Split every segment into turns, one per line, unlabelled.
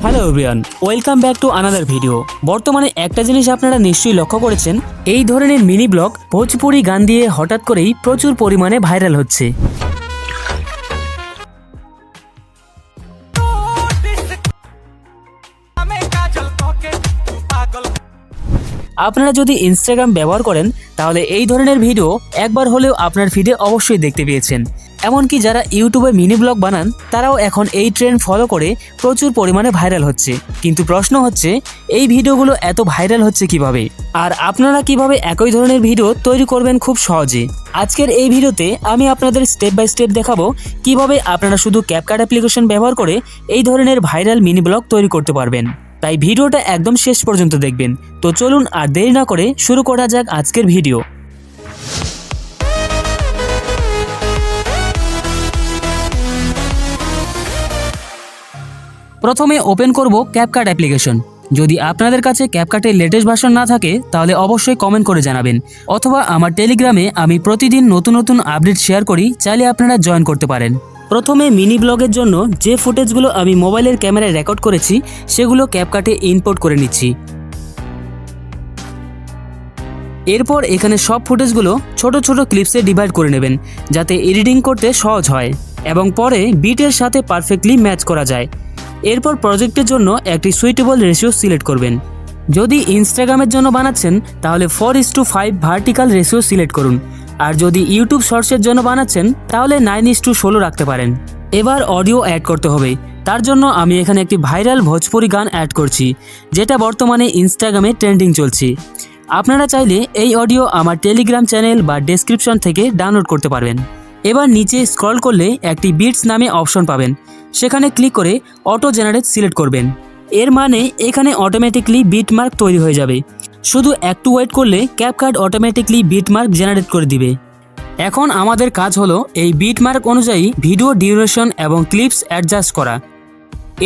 Hello everyone, welcome back to another video. বর্তমানে একটা জিনিস আপনারা নিশ্চয়ই লক্ষ্য করেছেন, এই ধরনের মিনি ব্লগ ভোজপুরি গান দিয়ে হঠাৎ করেই প্রচুর পরিমাণে ভাইরাল হচ্ছে। আপনারা যদি ইনস্টাগ্রাম ব্যবহার করেন তাহলে এই ধরনের ভিডিও একবার হলেও আপনার ফিডে অবশ্যই দেখতে পেয়েছেন। এমনকি যারা ইউটিউবে মিনি ব্লগ বানান তারাও এখন এই ট্রেন্ড ফলো করে প্রচুর পরিমাণে ভাইরাল হচ্ছে। কিন্তু প্রশ্ন হচ্ছে, এই ভিডিওগুলো এত ভাইরাল হচ্ছে কিভাবে, আর আপনারা কিভাবে একই ধরনের ভিডিও তৈরি করবেন খুব সহজে। আজকের এই ভিডিওতে আমি আপনাদের স্টেপ বাই স্টেপ দেখাবো কিভাবে আপনারা শুধু ক্যাপকাট অ্যাপ্লিকেশন ব্যবহার করে এই ধরনের ভাইরাল মিনি ব্লগ তৈরি করতে পারবেন। তাই ভিডিওটা একদম শেষ পর্যন্ত দেখবেন। তো চলুন আর দেরি না করে শুরু করা যাক আজকের ভিডিও। প্রথমে ওপেন করব ক্যাপকাট অ্যাপ্লিকেশন। যদি আপনাদের কাছে ক্যাপকাটের লেটেস্ট ভার্সন না থাকে তাহলে অবশ্যই কমেন্ট করে জানাবেন, অথবা আমার টেলিগ্রামে আমি প্রতিদিন নতুন নতুন আপডেট শেয়ার করি, চাইলে আপনারা জয়েন করতে পারেন। প্রথমে মিনি ব্লগের জন্য যে ফুটেজগুলো আমি মোবাইলের ক্যামেরায় রেকর্ড করেছি সেগুলো ক্যাপকাটে ইম্পোর্ট করে নিচ্ছি। এরপর এখানে সব ফুটেজগুলো ছোট ছোট ক্লিপসে ডিভাইড করে নেবেন, যাতে এডিটিং করতে সহজ হয় এবং পরে বিটের সাথে পারফেক্টলি ম্যাচ করা যায়। এরপর প্রজেক্টের জন্য একটি সুইটেবল রেশিও সিলেক্ট করবেন। যদি ইনস্টাগ্রামের জন্য বানাচ্ছেন তাহলে 4:5 ভার্টিক্যাল রেশিও সিলেক্ট করুন, আর যদি ইউটিউব শর্টসের জন্য বানাচ্ছেন তাহলে 9:16 রাখতে পারেন। এবার অডিও অ্যাড করতে হবে। তার জন্য আমি এখানে একটি ভাইরাল ভোজপুরি গান অ্যাড করছি, যেটা বর্তমানে ইনস্টাগ্রামে ট্রেন্ডিং চলছে। আপনারা চাইলে এই অডিও আমার টেলিগ্রাম চ্যানেল বা ডেসক্রিপশন থেকে ডাউনলোড করতে পারবেন। এবার নিচে স্ক্রল করলে একটি বিটস নামে অপশন পাবেন, সেখানে ক্লিক করে অটো জেনারেট সিলেক্ট করবেন। এর মানে এখানে অটোমেটিকলি বিটমার্ক তৈরি হয়ে যাবে। শুধু একটু ওয়েট করলে ক্যাপকাট অটোমেটিকলি বিটমার্ক জেনারেট করে দিবে। এখন আমাদের কাজ হলো এই বিটমার্ক অনুযায়ী ভিডিও ডিউরেশন এবং ক্লিপস অ্যাডজাস্ট করা।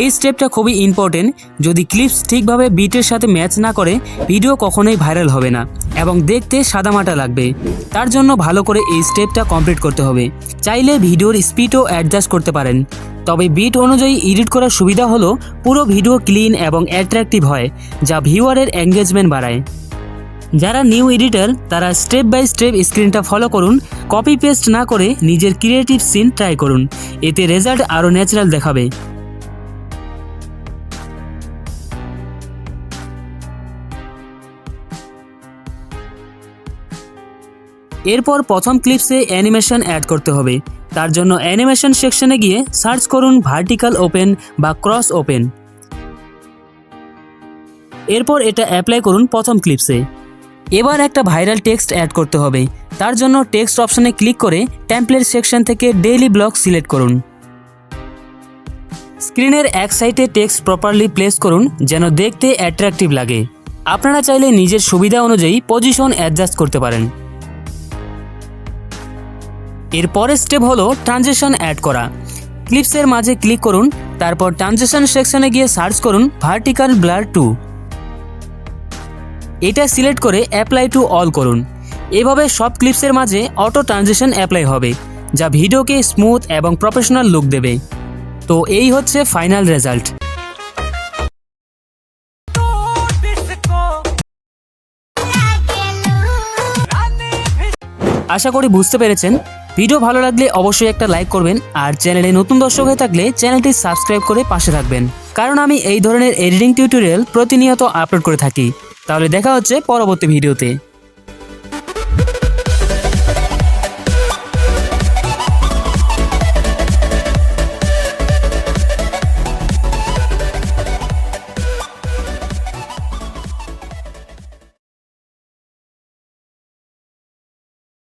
এই স্টেপটা খুবই ইম্পর্টেন্ট। যদি ক্লিপস ঠিকভাবে বিটের সাথে ম্যাচ না করে ভিডিও কখনোই ভাইরাল হবে না এবং দেখতে সাদামাটা লাগবে। তার জন্য ভালো করে এই স্টেপটা কমপ্লিট করতে হবে। চাইলে ভিডিওর স্পিডও অ্যাডজাস্ট করতে পারেন, তবে বিট অনুযায়ী এডিট করার সুবিধা হলো পুরো ভিডিও ক্লিন এবং অ্যাট্রাকটিভ হয়, যা ভিউয়ারের এঙ্গেজমেন্ট বাড়ায়। যারা নিউ এডিটর তারা স্টেপ বাই স্টেপ স্ক্রিনটা ফলো করুন, কপি পেস্ট না করে নিজের ক্রিয়েটিভ সিন ট্রাই করুন, এতে রেজাল্ট আরও ন্যাচারাল দেখাবে। এরপর প্রথম ক্লিপসে অ্যানিমেশন অ্যাড করতে হবে। তার জন্য অ্যানিমেশন সেকশনে গিয়ে সার্চ করুন ভার্টিক্যাল ওপেন বা ক্রস ওপেন। এরপর এটা অ্যাপ্লাই করুন প্রথম ক্লিপসে। এবার একটা ভাইরাল টেক্সট অ্যাড করতে হবে। তার জন্য টেক্সট অপশনে ক্লিক করে টেমপ্লেট সেকশন থেকে ডেইলি ব্লগ সিলেক্ট করুন। স্ক্রিনের এক সাইডে টেক্সট প্রপারলি প্লেস করুন যেন দেখতে অ্যাট্রাকটিভ লাগে। আপনারা চাইলে নিজের সুবিধা অনুযায়ী পজিশন অ্যাডজাস্ট করতে পারেন। এর পরের স্টেপ হলো ট্রানজিশন অ্যাড করা। ক্লিপসের মাঝে ক্লিক করুন, তারপর ট্রানজিশন সেকশনে গিয়ে সার্চ করুন ভার্টিক্যাল ব্লার 2। এটা সিলেক্ট করে অ্যাপ্লাই টু অল করুন। এভাবে সব ক্লিপসের মাঝে অটো ট্রানজিশন অ্যাপ্লাই হবে, যা ভিডিওকে স্মুথ এবং প্রফেশনাল লুক দেবে। তো এই হচ্ছে ফাইনাল রেজাল্ট। আশা করি বুঝতে পেরেছেন। ভিডিও ভালো লাগলে অবশ্যই একটা লাইক করবেন, আর চ্যানেলে নতুন দর্শক হয়ে থাকলে চ্যানেলটি সাবস্ক্রাইব করে পাশে থাকবেন, কারণ আমি এই ধরনের এডিটিং টিউটোরিয়াল প্রতিনিয়ত আপলোড করে থাকি। তাহলে দেখা হচ্ছে পরবর্তী ভিডিওতে।